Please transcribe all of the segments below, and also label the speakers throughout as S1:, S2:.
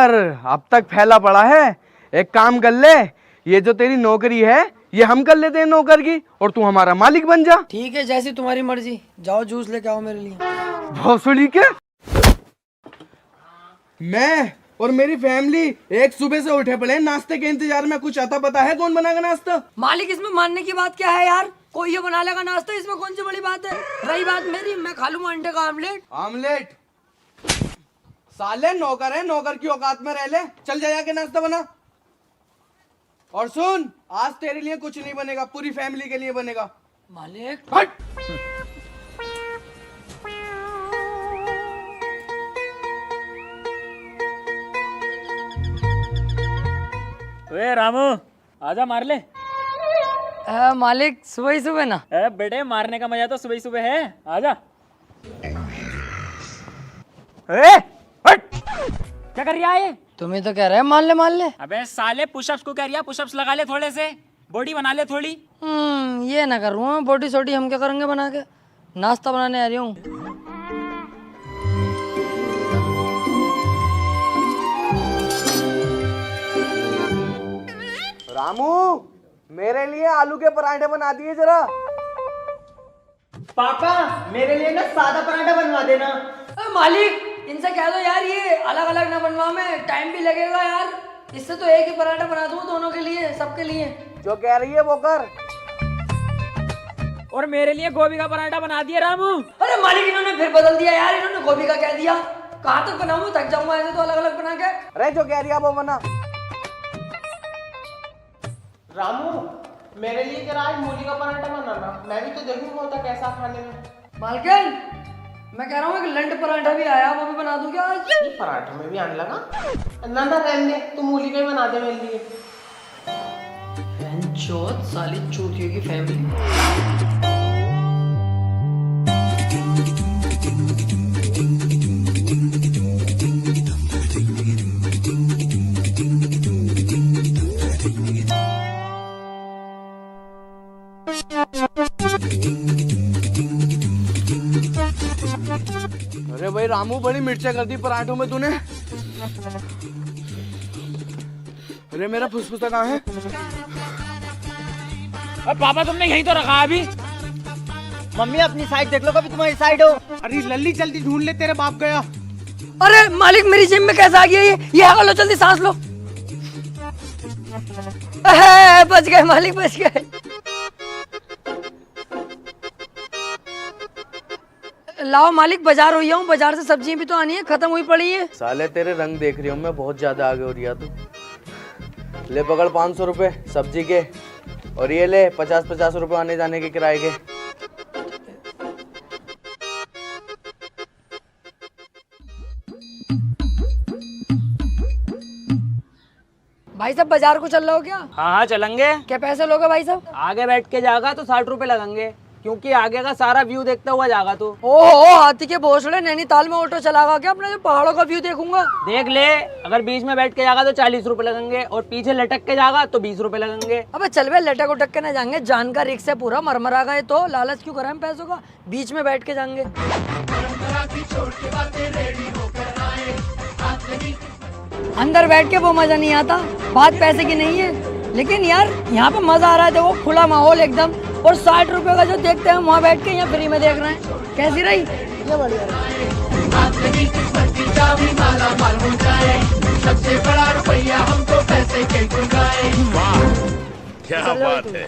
S1: यार अब तक फैला पड़ा है। एक काम कर ले, ये जो तेरी नौकरी है ये हम कर लेते हैं नौकर की, और तू हमारा मालिक बन जा।
S2: ठीक है, जैसी तुम्हारी मर्जी। जाओ जूस लेके आओ मेरे लिए।
S1: भोसड़ी के मैं और मेरी फैमिली एक सुबह से उठे पड़े हैं नाश्ते के इंतजार में। कुछ आता पता है कौन बनाएगा नाश्ता?
S2: मालिक, इसमें मानने की बात क्या है यार? कोई ये बना लेगा नाश्ता, इसमें कौन सी बड़ी बात है? रही बात मेरी, मैं खा लूंगा अंडे का आमलेट।
S1: आमलेट? साले नौकर है, नौकर की औकात में रह ले। चल जा जाके नाश्ता बना। और सुन, आज तेरे लिए कुछ नहीं बनेगा, पूरी फैमिली के लिए बनेगा।
S2: मालिक
S1: हट!
S3: ओए रामू, आजा मार ले।
S2: मालिक सुबह ही सुबह ना।
S3: बेटे मारने का मजा तो सुबह ही सुबह है, आजा। ए, हट! क्या कर रहा है ये?
S2: तुम्हें तो कह रहे हैं मान ले।
S3: अबे साले पुशअप्स को कह रहा, पुशअप्स लगा ले, थोड़े से बॉडी बना ले थोड़ी।
S2: ये ना कर रहा हूँ बोटी सोटी, हम क्या करेंगे बना के? नाश्ता बनाने आ रही हूँ।
S1: रामू, मेरे लिए आलू के पराठे बना दिए जरा।
S4: पापा मेरे लिए ना सादा पराठा बनवा देना।
S2: मालिक इनसे कह दो यार, ये अलग अलग ना बनवा, में टाइम भी लगेगा यार। इससे तो एक ही पराठा बना दूँ दोनों के लिए, सबके लिए।
S1: जो कह रही है वो कर।
S3: और मेरे लिए गोभी का पराठा बना दिया रामू।
S2: अरे मालिक, इन्होंने फिर बदल दिया यार, इन्होंने गोभी का कह दिया। कहाँ तक बनाऊँ, थक जाऊंगा ऐसे तो अलग अलग बना के।
S1: अरे जो कह रही है वो बना।
S4: रामू मेरे लिए जरा आज मूली का पराठा बनाना, मैं भी तो देखूंगा होता कैसा खाने में।
S2: मालकिन, मैं कह रहा हूँ एक लंड पराठा भी आया, वो भी बना दूं क्या आज?
S4: ये पराठे में भी आने लगा ना रहने दे, तू मूली का ही बना दे मेरे लिए।
S2: चौथ साली चूतियों की फैमिली।
S1: अरे भाई रामू, बड़ी मिर्चा कर दी पराठों में तूने। अरे मेरा फुसफुसा कहाँ है?
S3: अब पापा तुमने यहीं तो रखा अभी।
S4: मम्मी अपनी साइड देख लो, कभी तुम्हारी साइड हो। अरे लल्ली जल्दी ढूंढ ले, तेरे बाप गया।
S2: अरे मालिक, मेरी जेब में कैसे आ गया ये? हवा लो, जल्दी सांस लो। बच गए मालिक, बच गए। लाओ मालिक, बाजार हुई हूँ, बाजार से सब्जियां भी तो आनी है, खत्म हुई पड़ी है।
S1: साले तेरे रंग देख रही हूँ मैं, बहुत ज्यादा आगे हो रही है तू। ले पकड़ 500 रुपए सब्जी के, और ये ले 50-50 रुपए आने जाने के किराए के।
S2: भाई साहब बाजार को चल रहे हो क्या?
S3: हाँ हाँ चलेंगे।
S2: क्या पैसे लोगे भाई साहब?
S3: आगे बैठ के जाएगा तो 60 रुपए लगेंगे, क्योंकि आगे का सारा व्यू देखता हुआ जाएगा तू।
S2: ओहो, हाथी के भोसड़े, नैनीताल में ऑटो चलागा क्या? अपने जो पहाड़ों का व्यू देखूंगा।
S3: देख ले, अगर बीच में बैठ के जाएगा तो 40 रुपए लगेंगे, और पीछे लटक के जाएगा तो 20 रुपए लगेंगे।
S2: अबे चल बे, लटक उटक के ना जाएंगे, जान का रिक्स है पूरा, मरमरा गए तो लालच क्यों करें हम पैसों का? बीच में बैठ के जाएंगे। अंदर बैठ के वो मजा नहीं आता, बात पैसे की नहीं है, लेकिन यार यहाँ पे मजा आ रहा है। देखो खुला माहौल एकदम, और 60 रुपए का जो देखते हैं वहाँ बैठ के यहाँ फ्री में देख रहे हैं। कैसी रही ये? बढ़िया।
S5: क्या बात है।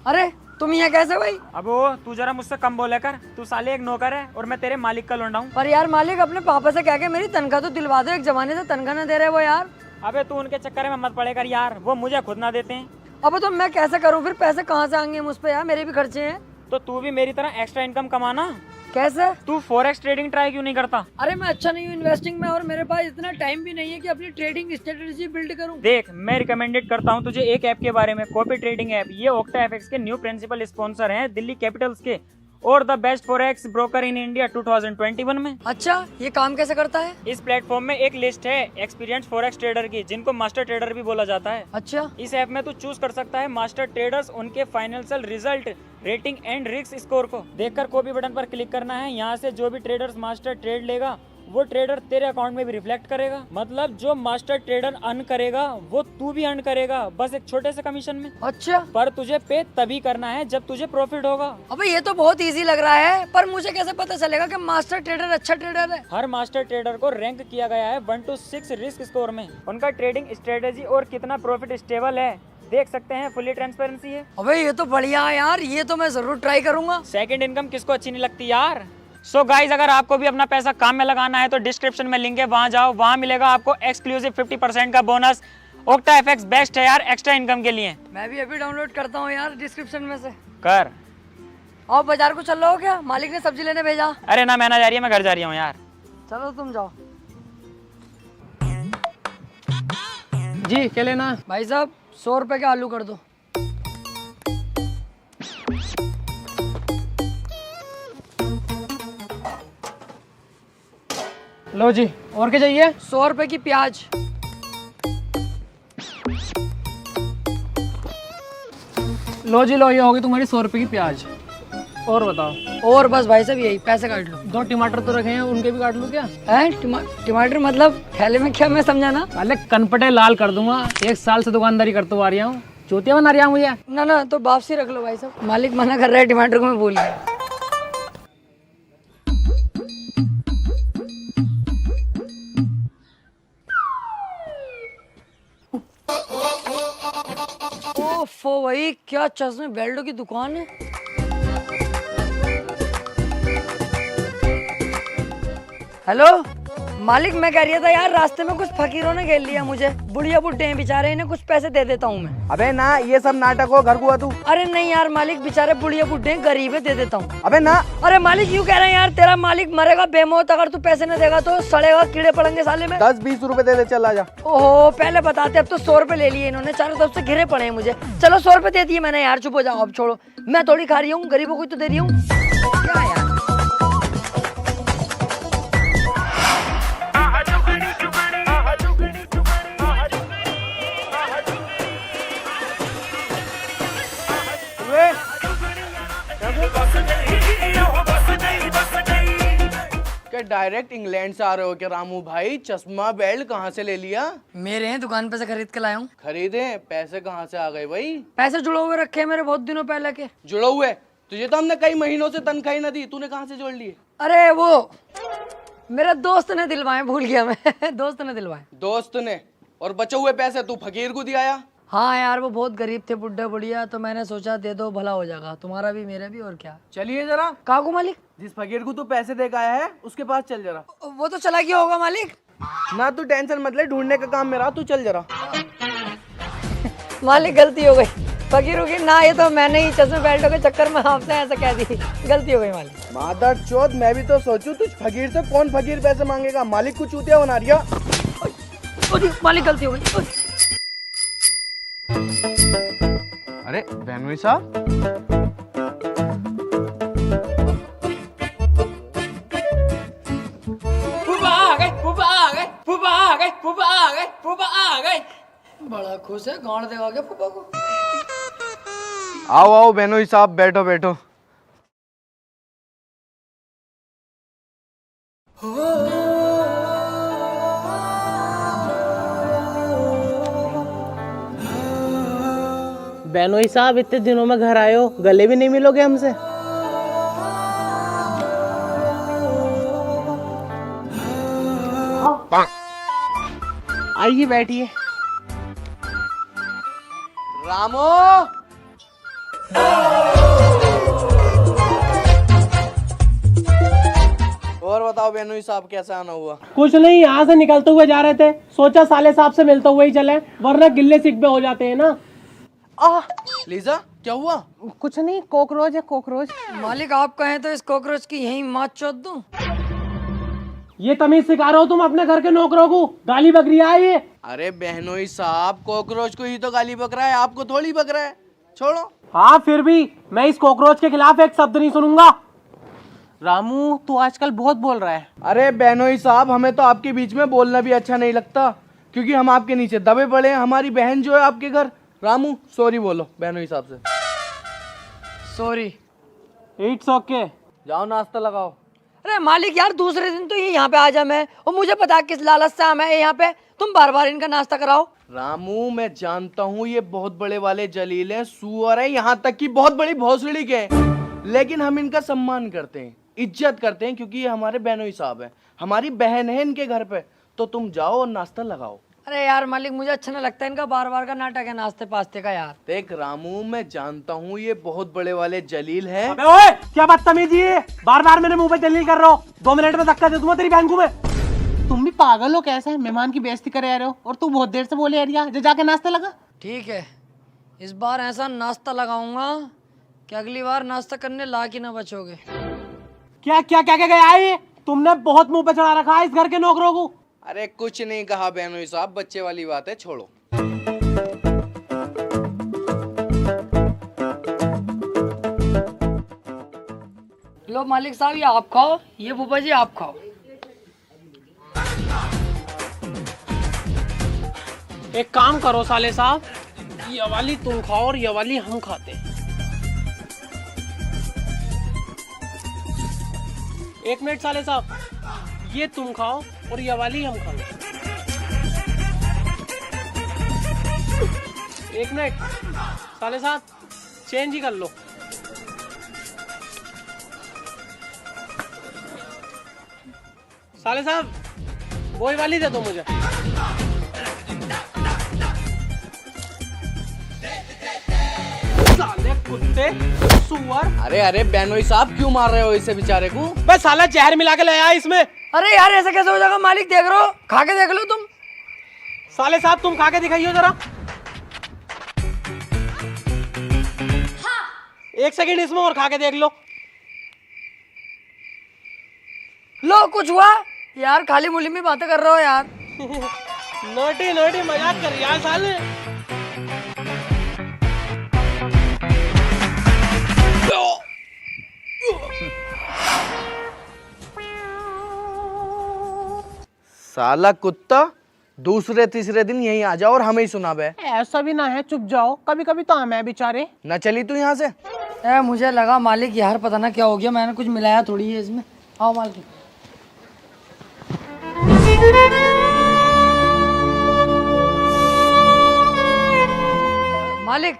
S2: अरे तुम यहाँ कैसे भाई?
S3: अब वो तू जरा मुझसे कम बोला कर, तू साले एक नौकर है और मैं तेरे मालिक का लौंडा हूँ।
S2: पर यार मालिक, अपने पापा से कह के मेरी तनख्वाह तो दिलवा दो, एक जमाने से तनख्वाह ना दे रहे वो यार।
S3: अबे तू उनके चक्कर में मत पड़े कर यार, वो मुझे खुद ना देते हैं।
S2: अब तो मैं कैसे करूँ फिर? पैसे कहाँ से आएंगे मुझ पे यार? मेरे भी खर्चे हैं।
S3: तो तू भी मेरी तरह एक्स्ट्रा इनकम कमाना।
S2: कैसे?
S3: तू फॉरेक्स ट्रेडिंग ट्राई क्यों नहीं करता?
S2: अरे मैं अच्छा नहीं हूँ इन्वेस्टिंग में, और मेरे पास इतना टाइम भी नहीं है कि अपनी ट्रेडिंग स्ट्रेटेजी बिल्ड करूँ।
S3: देख, मैं रिकमेंडेड करता हूँ तुझे एक ऐप के बारे में, कॉपी ट्रेडिंग ऐप। ये ओक्टा एफएक्स के न्यू प्रिंसिपल स्पॉन्सर हैं, दिल्ली कैपिटल्स के,
S5: और the best forex broker in India 2021 में।
S2: अच्छा, ये काम कैसे करता है?
S5: इस प्लेटफॉर्म में एक लिस्ट है एक्सपीरियंस फॉरेक्स ट्रेडर की, जिनको मास्टर ट्रेडर भी बोला जाता है।
S2: अच्छा,
S5: इस ऐप में तू चूज कर सकता है मास्टर ट्रेडर्स, उनके financial result, rating and risk score को देखकर कॉपी बटन पर क्लिक करना है। यहाँ से जो भी ट्रेडर्स मास्टर ट्रेड लेगा वो ट्रेडर तेरे अकाउंट में भी रिफ्लेक्ट करेगा। मतलब जो मास्टर ट्रेडर अर्न करेगा वो तू भी अर्न करेगा, बस एक छोटे से कमीशन में।
S2: अच्छा,
S5: पर तुझे पे तभी करना है जब तुझे प्रॉफिट होगा।
S2: अबे ये तो बहुत इजी लग रहा है, पर मुझे कैसे पता चलेगा कि मास्टर ट्रेडर अच्छा ट्रेडर है?
S5: हर मास्टर ट्रेडर को रैंक किया गया है 1 to 6 रिस्क स्कोर में। उनका ट्रेडिंग स्ट्रेटेजी और कितना प्रॉफिट स्टेबल है देख सकते हैं, फुली ट्रांसपेरेंसी है।
S2: अबे ये तो बढ़िया है यार, ये तो मैं जरूर ट्राई करूंगा।
S5: सेकंड इनकम किसको अच्छी नहीं लगती यार। सो गाइज, अगर आपको भी अपना पैसा काम में लगाना है तो डिस्क्रिप्शन में लिंक है, वहां जाओ, वहां मिलेगा आपको एक्सक्लूसिव 50% का बोनस। ओक्टा एफएक्स बेस्ट है यार एक्स्ट्रा इनकम के लिए।
S2: मैं भी अभी डाउनलोड करता हूँ यार डिस्क्रिप्शन में से।
S5: कर।
S2: और बाजार को चल रहे हो क्या? मालिक ने सब्जी लेने भेजा।
S5: अरे ना, मैं ना जा रही है, मैं घर जा रही हूँ यार।
S2: चलो तुम जाओ।
S3: जी क्या लेना?
S2: भाई साहब 100 रुपए के आलू कर दो।
S3: लो जी, और क्या चाहिए?
S2: 100 रुपए की प्याज।
S3: लो जी लो, ये होगी तुम्हारी 100 रुपए की प्याज। और बताओ?
S2: और बस भाई साहब यही, पैसे काट लो।
S3: 2 टमाटर तो रखे हैं, उनके भी काट लूं क्या?
S2: है टमाटर मतलब थैले में क्या? मैं समझा ना।
S3: पहले कनपटे लाल कर दूंगा, 1 साल से दुकानदारी करते हुआ आ रहा हूँ, चूतिया बना रहा हूँ मुझे।
S2: ना तो वापसी रख लो भाई साहब, मालिक मना कर रहा है टमाटर को, मैं भूल गया। ओफो भाई, क्या चश्मे बेल्टो की दुकान है। हेलो मालिक, मैं कह रहा था यार, रास्ते में कुछ फकीरों ने घेर लिया मुझे। बुढ़िया बुढ़े हैं बेचारे, इन्हें कुछ पैसे दे देता हूँ मैं।
S1: अबे ना, ये सब नाटक हो, घर को तू।
S2: अरे नहीं यार मालिक, बेचारे बुढ़िया बुढ़े हैं, गरीब है, दे देता हूँ।
S1: अबे ना।
S2: अरे मालिक यूँ कह रहे हैं यार, तेरा मालिक मरेगा बेमौत, अगर तू पैसे न देगा तो सड़ेगा, कीड़े पड़ेंगे साले में।
S1: 10-20 रुपए दे दे, चल आजा।
S2: ओहो, पहले बताते, अब तो 100 रुपए ले लिए इन्होंने, चारों तरफ से घिरे पड़े हैं मुझे। चलो 100 रुपए दे दिए मैंने यार, चुप हो जाओ अब, छोड़ो। मैं थोड़ी खा रही हूँ, गरीबों को तो दे रही हूँ। क्या यार,
S1: क्या डायरेक्ट इंग्लैंड से आ रहे हो क्या रामू भाई? चश्मा बेल्ट कहाँ से ले लिया?
S2: मेरे हैं, दुकान पे से खरीद के लाया हूँ।
S1: खरीदे? पैसे कहाँ से आ गए भाई?
S2: पैसे जुड़े हुए रखे हैं मेरे बहुत दिनों पहले के।
S1: जुड़े हुए? तुझे तो हमने कई महीनों से तनख्वाही न दी, तूने कहाँ से जोड़ लिए?
S2: अरे वो मेरे दोस्त ने दिलवाए, भूल गया मैं। दोस्त ने दिलवाए।
S1: दोस्त ने? और बचे हुए पैसे तू फकीर को दिया?
S2: हाँ यार, वो बहुत गरीब थे, बुढ़ा बुढ़िया, तो मैंने सोचा दे दो, भला हो जाएगा, तुम्हारा भी मेरा भी, और क्या।
S1: चलिए जरा।
S2: काकू मालिक,
S1: जिस फकीर को तू पैसे दे के आया है उसके पास चल जरा।
S2: वो तो चला गया होगा मालिक।
S1: ना तू टेंशन मत ले, ढूंढने का काम मेरा, तू चल जरा।
S2: मालिक गलती हो गई, फकीरों की ना, ये तो मैंने ही चश्मे बेल्टों के चक्कर में आपसे ऐसा कह दी, गलती हो गई मालिक।
S1: मादर चौथ, मैं भी तो सोचूं तुझ फकीर से कौन फकीर पैसे मांगेगा, मालिक को चूतिया बना रिया।
S2: मालिक गलती हो गई।
S1: अरे बहनोई साहब,
S2: बड़ा खुश है, गांड देगा क्या फूफा को?
S1: आओ आओ बहनोई साहब, बैठो बैठो।
S4: बेनोई साहब, इतने दिनों में घर आए हो, गले भी नहीं मिलोगे हमसे? आइए बैठिए।
S1: रामो, और बताओ बहनोई साहब, कैसा आना हुआ?
S4: कुछ नहीं, यहाँ से निकलते हुए जा रहे थे, सोचा साले साहब से मिलते हुए ही चले, वरना गिल्ले सिकबे हो जाते हैं ना।
S1: लीजा, क्या हुआ?
S4: कुछ नहीं, कॉकरोच है, कॉकरोच।
S2: मालिक आप कहें तो इस कॉकरोच की यहीं मात चोद दूं?
S4: ये तमीज सिखा रहे हो तुम अपने घर के नौकरों को? गाली बकरी है ये।
S1: अरे बहनोई साहब, कॉकरोच को ही तो गाली बक रहा है, आपको थोड़ी बक रहा है, छोड़ो।
S4: हाँ फिर भी मैं इस कॉकरोच के खिलाफ एक शब्द नहीं सुनूंगा। रामू तू आजकल बहुत बोल रहा है।
S1: अरे बहनोई साहब, हमें तो आपके बीच में बोलना भी अच्छा नहीं लगता, क्योंकि हम आपके नीचे दबे पड़े हैं। हमारी बहन जो है आपके घर। रामू सॉरी बोलो बहनोई साहब से।
S2: सॉरी।
S4: It's okay.
S1: जाओ नाश्ता लगाओ।
S2: अरे मालिक यार, दूसरे दिन तो ये यहाँ पे आ जा मैं, और मुझे पता है किस लालच से मैं यहाँ पे, तुम बार बार इनका नाश्ता कराओ।
S1: रामू मैं जानता हूँ ये बहुत बड़े वाले जलील हैं, सुअर है, यहाँ तक कि बहुत बड़ी भोसड़ी के हैं, लेकिन हम इनका सम्मान करते हैं, इज्जत करते हैं, क्योंकि ये हमारे बहनोई साहब हैं, हमारी बहन है इनके घर पे। तो तुम जाओ और नाश्ता लगाओ।
S2: अरे यार मालिक, मुझे अच्छा नहीं लगता इनका बार बार का नाटक है नाश्ते पास्ते का यार।
S1: देख रामू, मैं जानता हूँ ये बहुत बड़े वाले जलील हैं।
S4: अबे ओए, क्या बदतमीजी है, बार बार मेरे मुंह पे जलील कर रहे हो। 2 मिनट में धक्का दे दूंगा तेरी बहन को मैं। तुम भी पागल हो कैसे, मेहमान की बेइज्जती करे आ रहे हो, और तू बहुत देर से बोले आ रही है, जाके नाश्ता लगा।
S2: ठीक है, इस बार ऐसा नाश्ता लगाऊंगा कि अगली बार नाश्ता करने लायक ही ना बचोगे।
S4: क्या क्या क्या क्या गया है, तुमने बहुत मुंह पे चढ़ा रखा है इस घर के नौकरों को।
S1: अरे कुछ नहीं कहा बहनोई साहब, बच्चे वाली बात है, छोड़ो।
S2: लो मालिक साहब, ये आप खाओ, ये फूफा जी आप खाओ।
S4: एक काम करो साले साहब, ये वाली तुम खाओ और ये वाली हम खाते हैं। 1 मिनट साले साहब, ये तुम खाओ और ये वाली हम खाओ। 1 मिनट साले साहब, चेंज ही कर लो। साले साहब वही वाली दे दो मुझे। साले कुत्ते सुअर।
S1: अरे अरे बहनोई साहब, क्यों मार रहे हो इसे बेचारे को?
S4: बस साला जहर मिला के ले आया इसमें।
S2: अरे यार ऐसा कैसे हो जाएगा मालिक, देख रहे हो, खा के देख लो तुम।
S4: साले साहब तुम खा के दिखाइए जरा। 1 सेकंड इसमें और खा के देख लो।
S2: लो कुछ हुआ यार, खाली मुली में बातें कर रहे हो यार।
S4: नोटी नोटी मजाक कर यार साले।
S1: साला कुत्ता, दूसरे तीसरे दिन यहीं आ जाओ और हमें ही सुना बे।
S4: ऐसा भी ना है, चुप जाओ, कभी कभी तो हमें बेचारे।
S1: न चली तू यहाँ से।
S2: मुझे लगा मालिक यार पता ना क्या हो गया, मैंने कुछ मिलाया थोड़ी है इसमें। आओ मालिक। मालिक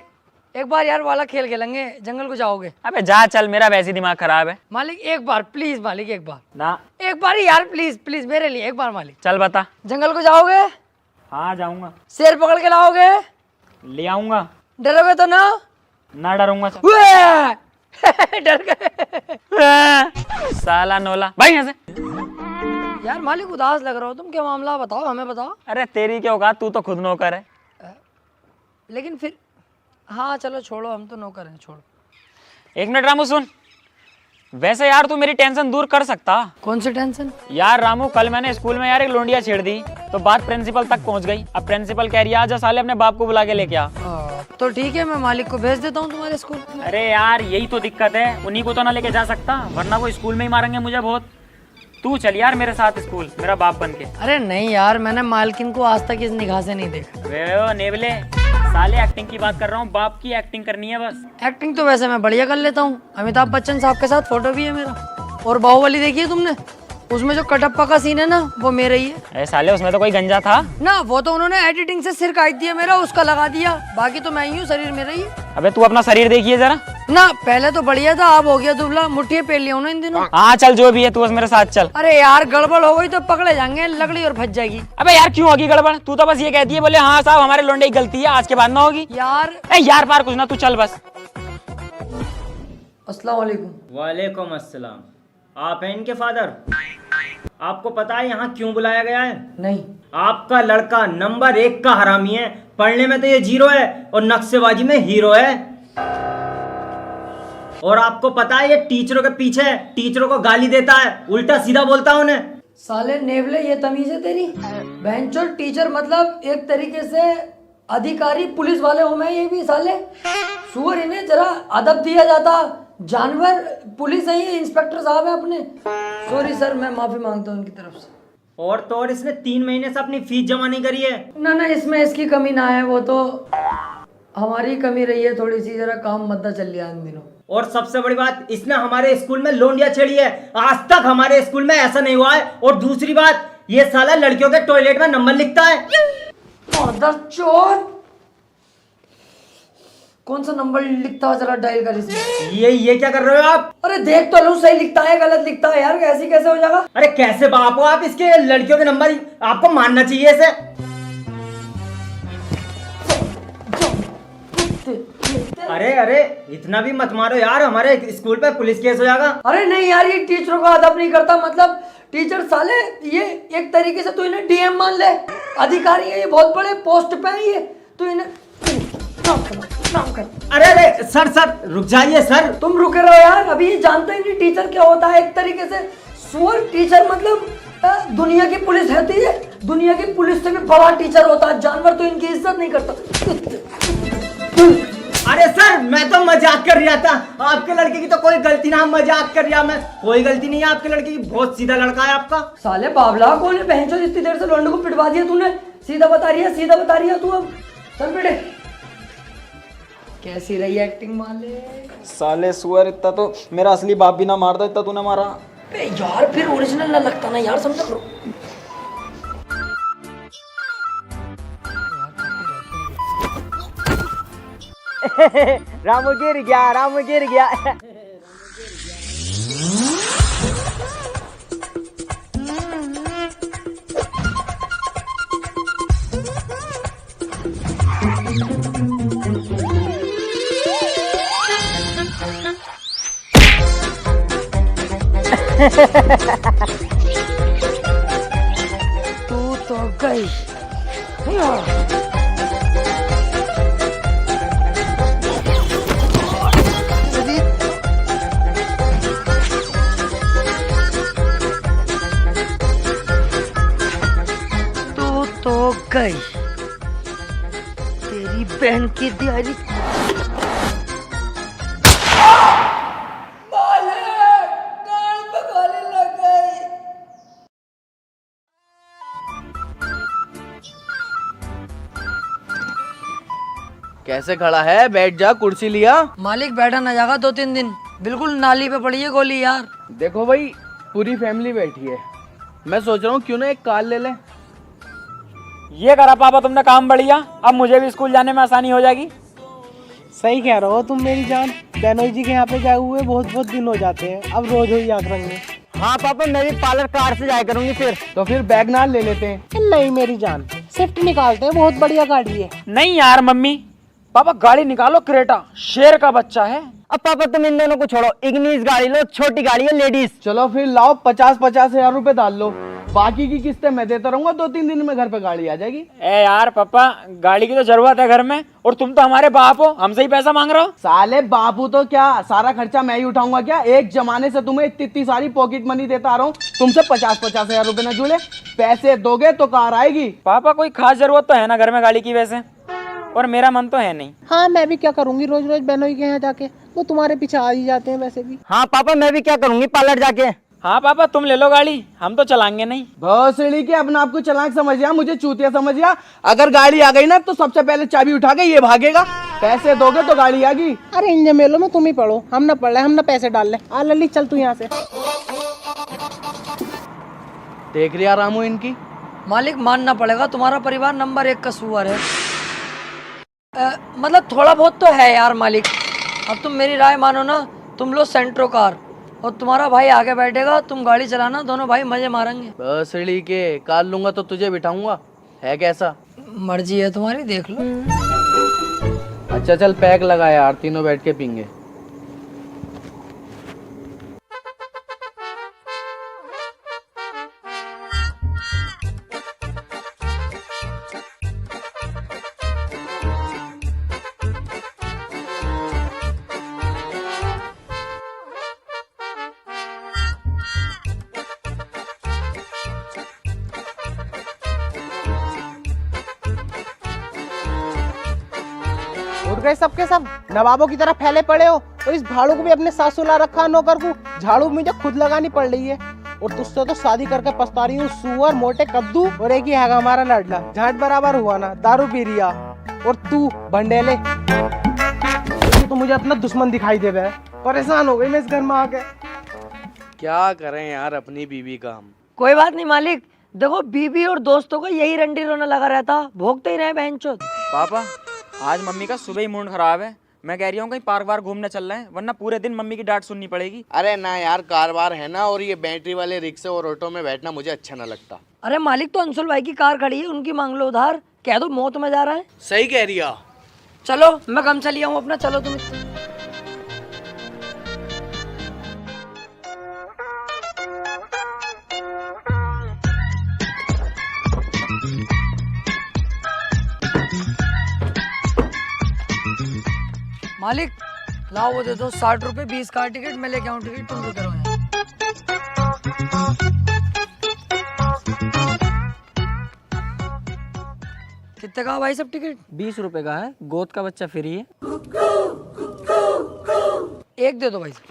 S2: एक बार यार वाला खेल खेलेंगे, जंगल को जाओगे?
S3: अबे जा चल, मेरा वैसे ही दिमाग खराब है।
S2: मालिक एक बार प्लीज, मालिक एक बार
S3: ना,
S2: एक बार ही यार, प्लीज प्लीज मेरे लिए एक बार मालिक।
S3: चल बता।
S2: जंगल को जाओगे?
S3: हाँ जाऊंगा।
S2: शेर पकड़ के लाओगे?
S3: ले आऊंगा।
S2: डरोगे तो ना?
S3: ना डरूंगा।
S2: डर गए।
S3: साला नोला भाई यहाँ से।
S2: यार मालिक उदास लग रहा हो तुम, क्या मामला बताओ, हमें बताओ।
S3: अरे तेरी क्या औकात, तू तो खुद नौकर है।
S2: लेकिन फिर हाँ चलो छोड़ो, हम तो नौकर हैं, छोड़ो।
S3: 1 मिनट रामू सुन, वैसे यार तू मेरी टेंशन दूर कर सकता।
S2: कौन सी टेंशन?
S3: यार रामू, कल मैंने स्कूल में यार एक लोंडिया छेड़ दी, तो बात प्रिंसिपल तक पहुंच गई। अब प्रिंसिपल कह रही है आजा साले अपने बाप को बुला के लेके आ।
S2: तो ठीक है, मैं मालिक को भेज देता हूँ तुम्हारे स्कूल।
S3: अरे यार यही तो दिक्कत है, उन्हीं को तो ना लेके जा सकता, वरना वो स्कूल में ही मारेंगे मुझे बहुत। तू चल यार मेरे साथ स्कूल, मेरा बाप बन के।
S2: अरे नहीं यार, मैंने मालकिन को आज तक इस निगाह से नहीं देखा।
S3: वे नेबले साले, एक्टिंग की बात कर रहा हूँ, बाप की एक्टिंग करनी है बस।
S2: एक्टिंग तो वैसे मैं बढ़िया कर लेता हूँ, अमिताभ बच्चन साहब के साथ फोटो भी है मेरा। और बाहुबली देखी है तुमने? उसमें जो कटप्पा का सीन है ना, वो मेरा ही है।
S3: अरे साले उसमें तो कोई गंजा था
S2: ना, वो तो उन्होंने एडिटिंग से सिर काट दिया मेरा, उसका लगा दिया, बाकी तो मैं ही हूँ, शरीर मेरा ही है।
S3: अबे तू अपना शरीर देखिए जरा।
S2: ना पहले तो बढ़िया था, अब हो गया दुबला, मुठ्ठियाँ पेल लिया इन दिनों।
S3: हाँ चल जो भी है, तू बस मेरे साथ चल।
S2: अरे यार गड़बड़ हो गई तो पकड़े जाएंगे, लकड़ी और फंस जाएगी।
S3: अबे यार क्यों होगी गड़बड़, तू तो बस ये कहती है बोले हाँ साहब हमारे लोंडे की गलती है, आज के बाद ना होगी।
S2: यार
S3: यार पार कुछ ना, तू चल बस।
S2: अस्सलाम वालेकुम।
S6: वालेकुम अस्सलाम। आप हैं इनके फादर? आपको पता है यहाँ क्यों बुलाया गया है?
S2: नहीं।
S6: आपका लड़का नंबर 1 का हरामी है, पढ़ने में तो ये 0 है और नक्शेबाजी में हीरो है। और आपको पता है ये टीचरों के पीछे है, टीचरों को गाली देता है, उल्टा सीधा बोलता है उन्हें।
S2: साले नेवले, ये तमीज है तेरी? बेंचो टीचर मतलब एक तरीके से अधिकारी पुलिस वाले हूँ मैं, ये भी साले सुअर, इन्हें जरा अदब दिया जाता, जानवर पुलिस है ये, इंस्पेक्टर साहब है अपने। सॉरी सर, मैं माफी मांगता हूँ उनकी तरफ से।
S6: और तो और इसने 3 महीने से अपनी फीस जमा नहीं करी है।
S2: ना ना, इसमें इसकी कमी ना है, वो तो हमारी कमी रही है थोड़ी सी, जरा काम मद्दा चल लिया इन दिनों।
S6: और सबसे बड़ी बात, इसने हमारे स्कूल में लोंडिया छेड़ी है। आज तक हमारे स्कूल में ऐसा नहीं हुआ है। और दूसरी बात, ये साला लड़कियों के टॉयलेट में नंबर लिखता है।
S2: चोर, कौन सा नंबर लिखता है, जरा डायल कर इसमें।
S6: ये क्या कर रहे हो आप?
S2: अरे देख तो लूं, सही लिखता है गलत लिखता है यार, ऐसी कैसे हो जाएगा।
S6: अरे कैसे बाप हो आप इसके? लड़कियों के नंबर आपको मानना चाहिए इसे। अरे इतना भी मत मारो यार, हमारे स्कूल पे पुलिस केस हो जाएगा।
S2: अरे नहीं यार, ये टीचरों का अदब नहीं करता, मतलब टीचर साले, ये एक तरीके से तू इन्हें डीएम मान ले, अधिकारी है ये, बहुत बड़े पोस्ट पे है ये, तू इन्हें नाम कर।
S6: अरे सर रुक जाइए सर।
S2: तुम रुके रहो यार, अभी ये जानते ही नहीं टीचर क्या होता है। एक तरीके से सुअर टीचर, मतलब दुनिया की पुलिस रहती है, दुनिया की पुलिस से भी बड़ा टीचर होता है जानवर, तो इनकी इज्जत नहीं करता।
S6: अरे सर, मैं तो मजाक कर रहा था, आपके लड़के की तो कोई गलती ना, मजाक कर रहा मैं, कोई गलती नहीं है आपके लड़के की, बहुत सीधा लड़का है आपका।
S2: साले बाबला कौन है बहनचोद, इतनी देर से लौंडे को पिटवा दिया तूने, सीधा बता रही है, सीधा बता रही है तू, अब चल बेटे। कैसी रही एक्टिंग मालिक?
S7: साले सुअर, इतना तो मेरा असली बाप भी ना मारता इतना तूने मारा।
S2: बे यार फिर ओरिजिनल ना लगता ना यार, समझ लो।
S6: रामू गिर गया, रामू गिर गया।
S2: तू तो गई। तू तो गई, तेरी बहन की दिहाड़ी।
S1: कैसे खड़ा है? बैठ जा, कुर्सी लिया।
S2: मालिक बैठा ना जाएगा 2-3 दिन, बिल्कुल नाली पे पड़ी है गोली यार।
S1: देखो भाई, पूरी फैमिली बैठी है, मैं सोच रहा हूँ क्यों ना एक कार ले लें।
S5: ये करा पापा तुमने काम बढ़िया, अब मुझे भी स्कूल जाने में आसानी हो जाएगी।
S4: सही कह रहे हो तुम मेरी जान। बेनोई जी के यहाँ पे जाए हुए बहुत दिन हो जाते हैं, अब रोज हो याद रंगे।
S6: हाँ पापा, मैं भी पार्लर कार से जाया करूंगी फिर।
S1: तो फिर बैगनार ले लेते हैं।
S4: नहीं मेरी जान, स्विफ्ट निकालते हैं, बहुत बढ़िया गाड़ी है।
S5: नहीं यार मम्मी पापा, गाड़ी निकालो क्रेटा, शेर का बच्चा है।
S6: अब पापा तुम इन दोनों को छोड़ो, इग्निस गाड़ी लो, छोटी गाड़ी है लेडीज।
S1: चलो फिर लाओ, 50-50 हजार रुपए डाल लो, बाकी की किस्तें मैं देता रहूंगा, 2-3 दिन में घर पे गाड़ी आ जाएगी।
S5: ए यार पापा, गाड़ी की तो जरूरत है घर में, और तुम तो हमारे बाप हो, हमसे ही पैसा मांग रहे हो।
S1: साले बापू तो क्या, सारा खर्चा मैं ही उठाऊंगा क्या? एक जमाने से तुम्हें इतनी सारी पॉकेट मनी देता आ रहा हूँ, तुमसे 50-50 हजार रुपए न जुड़े। पैसे दोगे तो कार आएगी।
S5: पापा कोई खास जरूरत तो है ना घर में गाड़ी की वैसे, और मेरा मन तो है नहीं।
S4: हाँ मैं भी क्या करूंगी, रोज रोज बेनोई के यहाँ जाके, वो तुम्हारे पीछे आ ही जाते हैं वैसे भी।
S6: हाँ पापा, मैं भी क्या करूंगी पार्लर जाके।
S5: हाँ पापा तुम ले लो गाड़ी, हम तो चलाएंगे नहीं।
S1: भोसड़ी के अपने आप को चालाक समझ गया, मुझे चूतिया समझ गया। अगर गाड़ी आ गई ना तो सबसे पहले चाबी उठा के ये भागेगा, पैसे दोगे तो गाड़ी आएगी।
S4: अरे इन मेलों में तुम ही पढ़ो, हम ना पढ़ रहे, हम ना पैसे डाल ले। आ लली चल तू यहाँ से।
S1: देख रिया रामू इनकी।
S2: मालिक मानना पड़ेगा, तुम्हारा परिवार नंबर 1 का सुअर है। मतलब थोड़ा बहुत तो है यार मालिक। अब तुम मेरी राय मानो ना, तुम लो सेंट्रो कार और तुम्हारा भाई आगे बैठेगा, तुम गाड़ी चलाना, दोनों भाई मजे मारेंगे।
S1: भोसड़ी के, कार लूंगा तो तुझे बिठाऊंगा, है कैसा?
S2: मर्जी है तुम्हारी, देख लो।
S1: अच्छा चल पैक लगा यार, तीनों बैठ के पीएंगे।
S4: उठ गए सबके सब, नवाबों की तरह फैले पड़े हो। और इस भाड़ू को भी अपने साथ सुला रखा है नौकर को। झाड़ू मुझे खुद लगानी पड़ रही है और तुझसे तो शादी करके पछता रही हूँ। सुअर, मोटे कद्दू। और एक ही है हमारा लाडला, झाट बराबर हुआ ना, दारू पी रिया। और तू भंडेले, तो मुझे अपना दुश्मन दिखाई दे रहा है। परेशान हो गई मैं इस घर में आके।
S1: क्या करें यार अपनी बीवी का हम।
S2: कोई बात नहीं मालिक, देखो बीबी और दोस्तों का यही रंडी रोना लगा रहता, भोगते ही रहे बहनचोद।
S3: पापा आज मम्मी का सुबह ही मूड खराब है। मैं कह रही हूँ कहीं पार्क वार घूमने चल रहे हैं, वरना पूरे दिन मम्मी की डांट सुननी पड़ेगी।
S1: अरे ना यार, कारवार है ना, और ये बैटरी वाले रिक्शे और ऑटो में बैठना मुझे अच्छा ना लगता।
S2: अरे मालिक, तो अंशुल भाई की कार खड़ी है, उनकी मांग लो उधार, कह दो मौत में जा रहा है।
S1: सही कह रही है।
S2: चलो मैं गमछा लिया हूँ अपना, चलो तुम। मालिक लाओ वो दे दो, 60 रुपए 20 का टिकट, मैं लेके आऊँ टिकट, तुम रुके रहो यहाँ। कितने का भाई सब टिकट?
S3: 20 रुपए का है, गोद का बच्चा फ्री है।
S2: एक दे दो भाई साहब।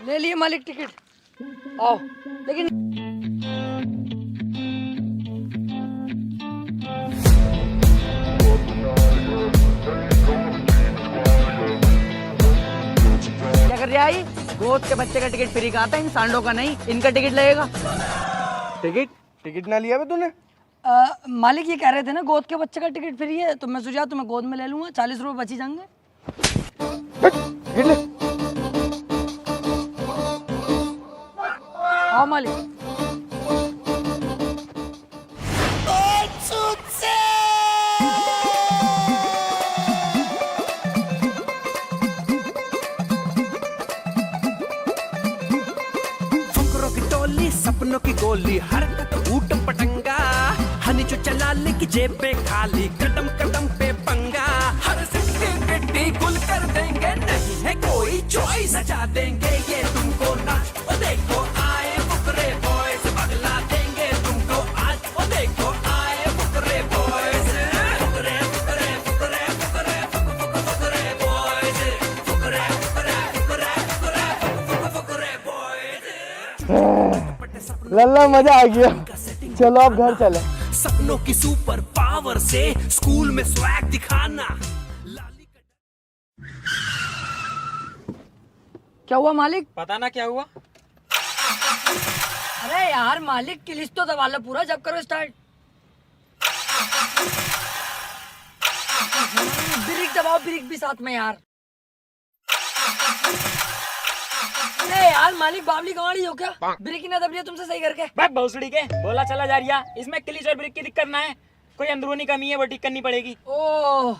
S2: ले लिए मालिक टिकट, आओ। लेकिन क्या कर रही आई? गोद के बच्चे का टिकट फ्री का आता है, इन सांडों का नहीं, इनका टिकट लगेगा।
S1: टिकट ना लिया बे तूने?
S2: मालिक ये कह रहे थे ना गोद के बच्चे का टिकट फ्री है, तो मैं सोचा तुम्हें गोद में ले लूंगा, 40 रुपए बची जाएंगे। हाँ मालिक।
S8: सपनों की गोली, हरकत ऊट पटंगा, हनी जो चला ले की जेब पे खाली, कदम कदम पे पंगा, हर सिक्के गिट्टी गुल कर देंगे, नहीं है कोई चॉइस, सजा देंगे ये तुमको नाच। ओ देखो आए फुकरे बॉयज, बगला देंगे तुमको आज। ओ देखो आए Fukrey boys, Fukrey Fukrey Fukrey Fukrey Fukrey boys, Fukrey Fukrey Fukrey Fukrey Fukrey boys.
S1: लल्ला मजा आ गया, चलो अब घर चले।
S8: सपनों की सुपर पावर से स्कूल में स्वैग दिखाना।
S2: क्या हुआ मालिक?
S3: पता ना क्या हुआ।
S2: अरे यार मालिक की लिस्ट तो दबा लो पूरा, जब करो स्टार्ट। ब्रेक दबाओ, ब्रेक भी साथ में यार। अरे यार मालिक बावली कमाड़ी हो क्या? ब्रेक ही ना दब लिया तुमसे सही करके।
S3: भाई भोसड़ी के बोला चला जा रिया, इसमें क्लिच और ब्रेक की दिक्कत ना है, कोई अंदरूनी कमी है वो ठीक करनी पड़ेगी।
S2: ओह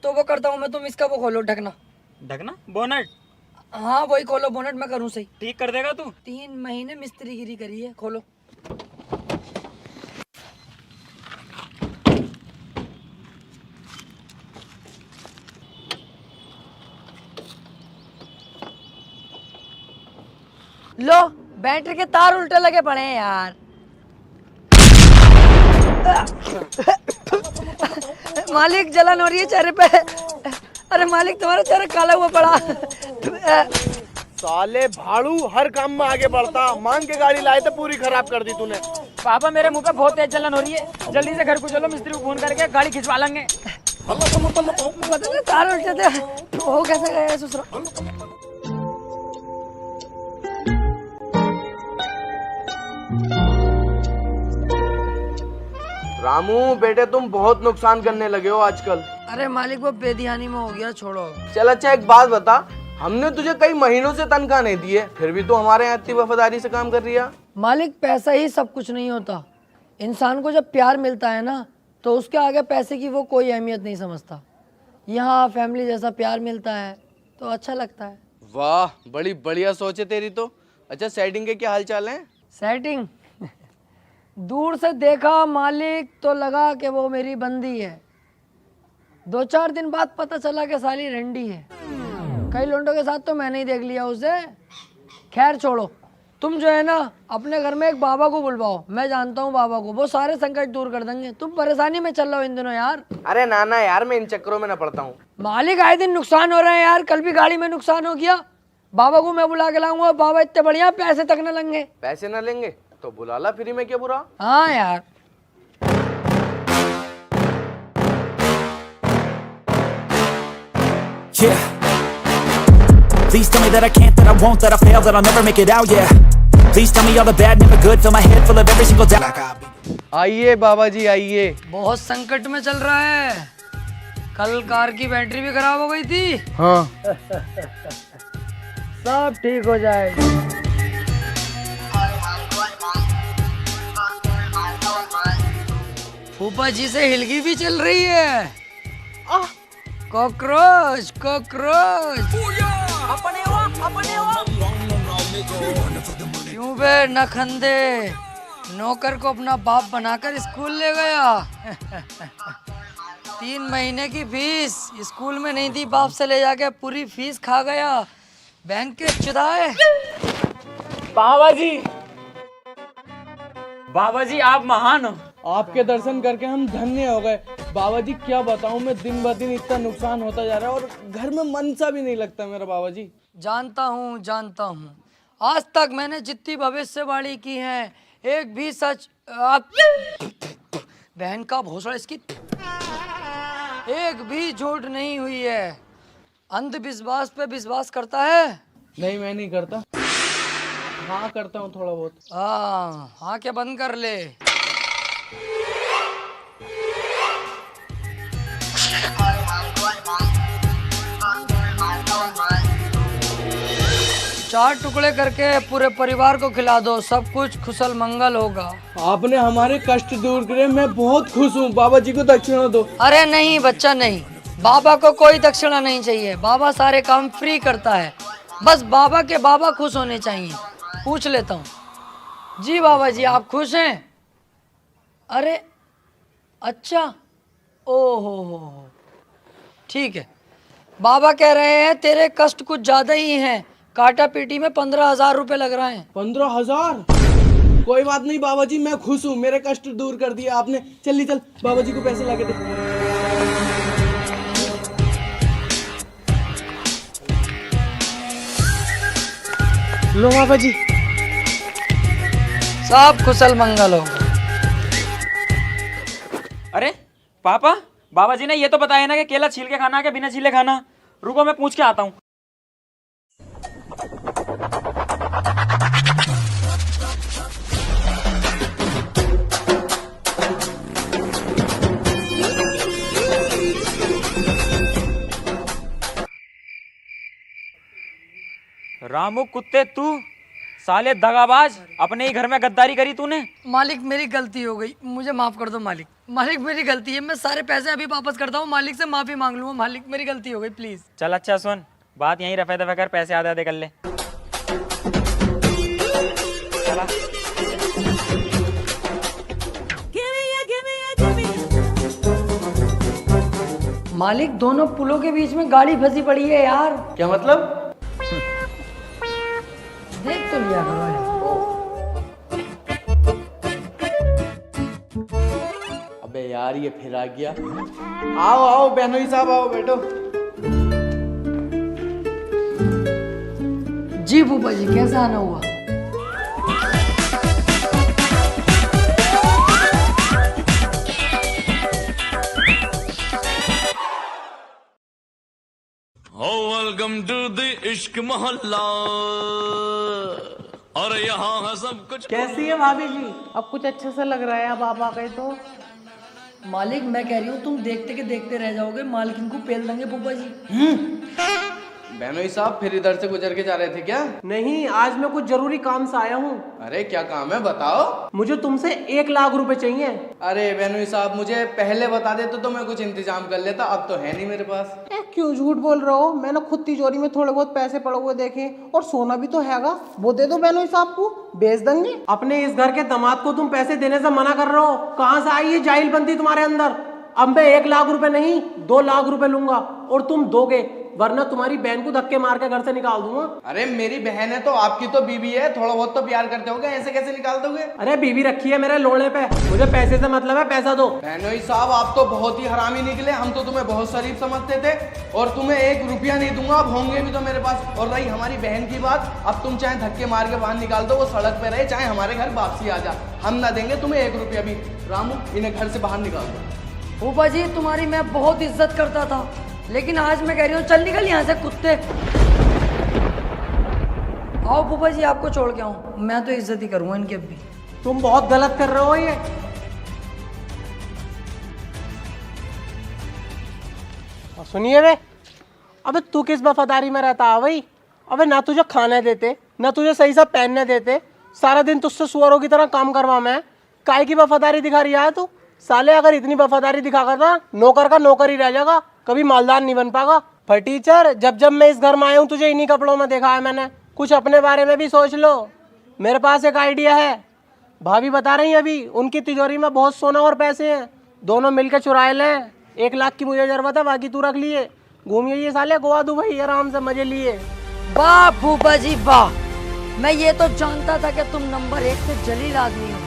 S2: तो वो करता हूँ मैं, तुम इसका वो खोलो ढकना।
S3: ढकना? बोनट?
S2: हाँ वही खोलो, बोनट मैं करूँ सही।
S3: ठीक कर देगा तू?
S2: 3 महीने मिस्त्रीगिरी करी है, खोलो। लो बैटरी के तार उल्टे लगे पड़े हैं यार। मालिक जलन हो रही है चेहरे पे। अरे मालिक तुम्हारा चेहरा काला हुआ पड़ा।
S1: साले भाड़ू हर काम में आगे बढ़ता, मांग के गाड़ी लाए थे पूरी खराब कर दी तूने।
S3: पापा मेरे मुंह पे बहुत तेज जलन हो रही है, जल्दी से घर को चलो, मिस्त्री को फोन करके गाड़ी खिंचवा लेंगे।
S2: तार उल्टे थे, वो कैसे गए ससुरा?
S1: रामू बेटे तुम बहुत नुकसान करने लगे हो आजकल।
S2: अरे मालिक वो बेध्यानी में हो गया, छोड़ो।
S1: चल अच्छा एक बात बता, हमने तुझे कई महीनों से तनख्वाह नहीं दी है, फिर भी तू हमारे यहाँ इतनी वफादारी से काम कर रही है।
S2: मालिक पैसा ही सब कुछ नहीं होता, इंसान को जब प्यार मिलता है ना तो उसके आगे पैसे की वो कोई अहमियत नहीं समझता। यहाँ फैमिली जैसा प्यार मिलता है तो अच्छा लगता है।
S1: वाह बड़ी बढ़िया सोच है तेरी तो। अच्छा सेटिंग के क्या हाल चाल है?
S2: सेटिंग दूर से देखा मालिक तो लगा कि वो मेरी बंदी है, 2-4 दिन बाद पता चला कि साली रंडी है। कई लोंडों के साथ तो मैंने ही देख लिया उसे। खैर छोड़ो, तुम जो है ना अपने घर में एक बाबा को बुलवाओ, मैं जानता हूँ बाबा को, वो सारे संकट दूर कर देंगे। तुम परेशानी में चल रहे हो इन दिनों यार।
S1: अरे ना यार, मैं इन चक्करों में ना पड़ता हूँ।
S2: मालिक आए दिन नुकसान हो रहे हैं यार, कल भी गाड़ी में नुकसान हो गया। बाबा को मैं बुला के लाऊंगा, बाबा इतने बढ़िया, पैसे तक न लेंगे।
S1: पैसे ना लेंगे तो बुला ला, फ्री में क्या बुरा।
S2: हाँ यार।
S8: Yeah. Please tell me that I can't, that I won't, that I fail, that I'll never make it out, yeah. Please tell me all the bad, never good, fill my head full of every single doubt.
S1: आइए बाबा जी आइए।
S2: बहुत संकट में चल रहा है, कल car की बैटरी भी खराब हो गई थी।
S1: हाँ
S2: सब ठीक हो जाएगा। फूफा जी से हिलगी भी चल रही है। Cockroach cockroach. क्यों बे नखंदे, नौकर को अपना बाप बनाकर स्कूल ले गया। 3 महीने की फीस स्कूल में नहीं थी, बाप से ले जाके पूरी फीस खा गया। बैंक के चुदाए।
S5: बाबा जी आप महान हो।
S1: आपके दर्शन करके हम धन्य हो गए। बाबा जी क्या बताऊं, मैं दिन ब दिन इतना नुकसान होता जा रहा है और घर में मन सा भी नहीं लगता मेरा। बाबा जी
S2: जानता हूँ, आज तक मैंने जितनी भविष्यवाणी की है एक भी सच आप बहन का भोसड़ा इसकी एक भी झूठ नहीं हुई है। अंधविश्वास पे विश्वास करता है?
S1: नहीं, मैं नहीं करता। हाँ करता हूँ थोड़ा बहुत।
S2: हाँ क्या बंद कर ले। चार टुकड़े करके पूरे परिवार को खिला दो, सब कुछ कुशल मंगल होगा।
S1: आपने हमारे कष्ट दूर करे, मैं बहुत खुश हूँ। बाबा जी को दक्षिणा दो।
S2: अरे नहीं बच्चा नहीं, बाबा को कोई दक्षिणा नहीं चाहिए, बाबा सारे काम फ्री करता है। बस बाबा के बाबा खुश होने चाहिए। पूछ लेता हूँ जी बाबा जी, आप खुश हैं? अरे अच्छा, ओहो ठीक है। बाबा कह रहे हैं तेरे कष्ट कुछ ज्यादा ही हैं, काटा पीटी में 15,000 रुपए लग रहे हैं।
S1: 15,000? कोई बात नहीं बाबा जी, मैं खुश हूँ, मेरे कष्ट दूर कर दिया आपने। चल बाबा जी को पैसे लाके दे। लो बाबा जी।
S2: सब कुशल मंगल होगा।
S5: अरे पापा, बाबा जी ने ये तो बताया ना कि केला छील के खाना है कि बिना छीले खाना। रुको मैं पूछ के आता हूँ। रामू कुत्ते, तू साले दगाबाज, अपने ही घर में गद्दारी करी तूने।
S2: मालिक मेरी गलती हो गई, मुझे माफ कर दो मालिक। मालिक मेरी गलती है, मैं सारे पैसे अभी वापस करता हूँ, मालिक से माफी मांग लूंगा। मालिक मेरी गलती हो गई, प्लीज।
S5: चल अच्छा सुन, बात यहीं रफे दफे कर, पैसे आधे आधे कर ले। चला।
S2: मालिक दोनों पुलों के बीच में गाड़ी फंसी पड़ी है यार।
S1: क्या मतलब?
S2: देख तो लिया करो यार।
S1: अबे यार ये फिर आ गया। आओ आओ बहनोई साहब, आओ बैठो।
S2: जी फूफा जी, कैसा आना हुआ?
S9: वेलकम टू द इश्क मोहल्ला, और यहाँ है सब कुछ।
S4: कैसी है भाभी जी? अब कुछ अच्छा सा लग रहा है अब आप आ गए तो।
S2: मालिक मैं कह रही हूँ तुम देखते के देखते रह जाओगे, मालिक को पेल देंगे फूफा जी।
S1: बहनोई साहब फिर इधर से गुजर के जा रहे थे क्या?
S4: नहीं, आज मैं कुछ जरूरी काम से आया हूँ।
S1: अरे क्या काम है बताओ।
S4: मुझे तुमसे 1 लाख रुपए चाहिए।
S1: अरे बहनोई साहब मुझे पहले बता देते तो मैं कुछ इंतजाम कर लेता, अब तो है नहीं मेरे पास।
S4: क्यों झूठ बोल रहे हो? मैंने खुद तिजोरी में थोड़े बहुत पैसे पड़े हुए देखे, और सोना भी तो हैगा, वो दे दो बहनोई साहब को, बेच देंगे। अपने इस घर के दामाद को तुम पैसे देने से मना कर रहे हो, कहाँ से आई ये जाहिलबंदी तुम्हारे अंदर? अब मैं 1 लाख रुपए नहीं 2 लाख रुपए लूंगा, और तुम दोगे वरना तुम्हारी बहन को धक्के मार के घर से निकाल दूंगा।
S1: अरे मेरी बहन है तो आपकी तो बीवी है, थोड़ा बहुत तो प्यार करते होगे, ऐसे कैसे निकाल दोगे?
S4: अरे बीवी रखी है मेरे लोड़े पे, मुझे पैसे से मतलब है, पैसा दो।
S1: बहनोई साहब आप तो बहुत ही हरामी निकले, हम तो तुम्हें बहुत शरीफ समझते थे, और तुम्हें 1 रुपया नहीं दूंगा, अब होंगे भी तो मेरे पास। और रही हमारी बहन की बात, अब तुम चाहे धक्के मार के बाहर निकाल दो, वो सड़क पे रहे, चाहे हमारे घर वापसी आ जा, हम ना देंगे तुम्हें 1 रुपया भी। रामू इन्हें घर से बाहर निकाल दो।
S2: फूफा जी तुम्हारी मैं बहुत इज्जत करता था, लेकिन आज मैं कह रही हूँ चल निकल यहाँ से कुत्ते। आओ फूफा जी आपको छोड़ के आऊँ, मैं तो इज्जत ही करूँगा इनकी अब भी।
S4: तुम बहुत गलत कर रहे हो ये। और सुनिए वे, अबे तू किस वफादारी में रहता है भाई? अबे ना तुझे खाने देते, ना तुझे सही से पहनने देते, सारा दिन तुझसे सुअरों की तरह काम करवा मैं। काय की वफादारी दिखा रही है तू? साले अगर इतनी वफादारी दिखा कर ना, नौकर का नौकर ही रह जाएगा, कभी मालदार नहीं बन पाएगा। पर टीचर, जब जब मैं इस घर में आया हूँ तुझे इन्हीं कपड़ों में देखा है मैंने, कुछ अपने बारे में भी सोच लो। मेरे पास एक आइडिया है, भाभी बता रही है अभी, उनकी तिजोरी में बहुत सोना और पैसे हैं, दोनों मिलकर चुराए लें। 1 लाख की मुझे जरूरत है, बाकी तू रख लिए, घूमिए ये साले गोवा दुबई आराम से मजे लिए।
S2: वाह फूफा जी वाह, मैं ये तो जानता था कि तुम नंबर 1 पे जलील आदमी हो,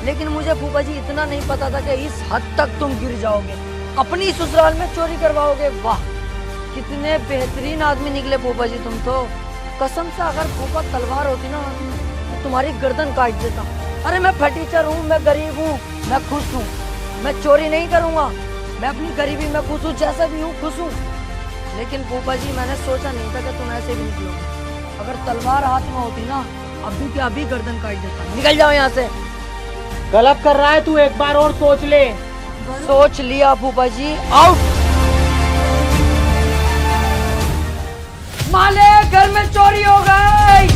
S2: लेकिन मुझे फूफा जी इतना नहीं पता था कि इस हद तक तुम गिर जाओगे, अपनी ससुराल में चोरी करवाओगे। वाह कितने बेहतरीन आदमी निकले फूफा जी तुम तो। कसम से अगर फूफा तलवार होती ना तो तुम्हारी गर्दन काट देता। अरे मैं फटीचर हूँ, मैं गरीब हूँ, मैं खुश हूँ, मैं चोरी नहीं करूँगा, मैं अपनी गरीबी में खुश हूँ, जैसा भी हूँ खुश हूँ। लेकिन फूफा जी मैंने सोचा नहीं था कि तुम ऐसे भी निकलोगे। अगर तलवार हाथ में होती ना अभी के अभी गर्दन काट देता। निकल जाओ यहाँ से।
S4: गलत कर रहा है तू, एक बार और सोच ले।
S2: सोच लिया फूफा जी, आउट। माले घर में चोरी हो गई।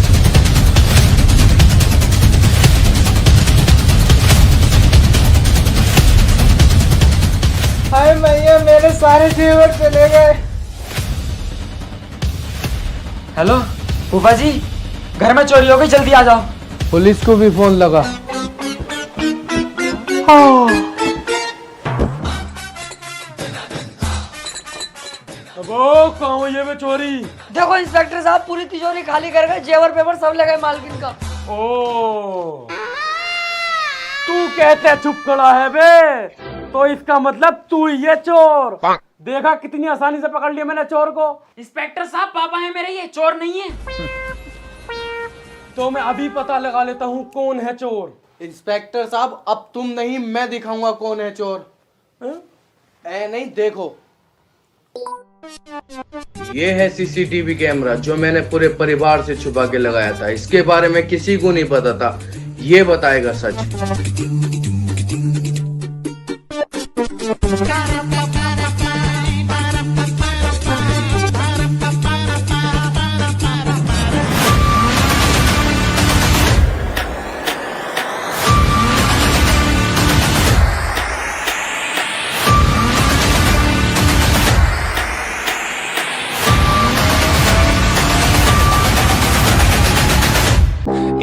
S4: हाय मैया, मेरे सारे जेवर चले गए।
S7: हेलो फूफा जी, घर में चोरी हो गई, जल्दी आ जाओ।
S4: पुलिस को भी फोन लगा।
S7: कहाँ ये में चोरी?
S2: देखो इंस्पेक्टर साहब, पूरी तिजोरी खाली कर गए, जेवर पेपर सब ले गए मालकिन का।
S7: ओ, तू कहते चुप खड़ा है बे, तो इसका मतलब तू ही है चोर। देखा कितनी आसानी से पकड़ लिया मैंने चोर को।
S5: इंस्पेक्टर साहब पापा है मेरे, ये चोर नहीं है।
S7: तो मैं अभी पता लगा लेता हूँ कौन है चोर।
S1: इंस्पेक्टर साहब अब तुम नहीं, मैं दिखाऊंगा कौन है चोर। ए नहीं, देखो ये है सीसीटीवी कैमरा जो मैंने पूरे परिवार से छुपा के लगाया था, इसके बारे में किसी को नहीं पता था, ये बताएगा सच।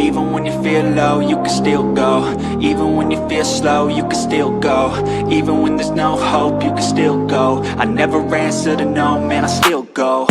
S8: Even when you feel low, you can still go. Even when you feel slow, you can still go. Even when there's no hope, you can still go. I never answer to no, man, I still go.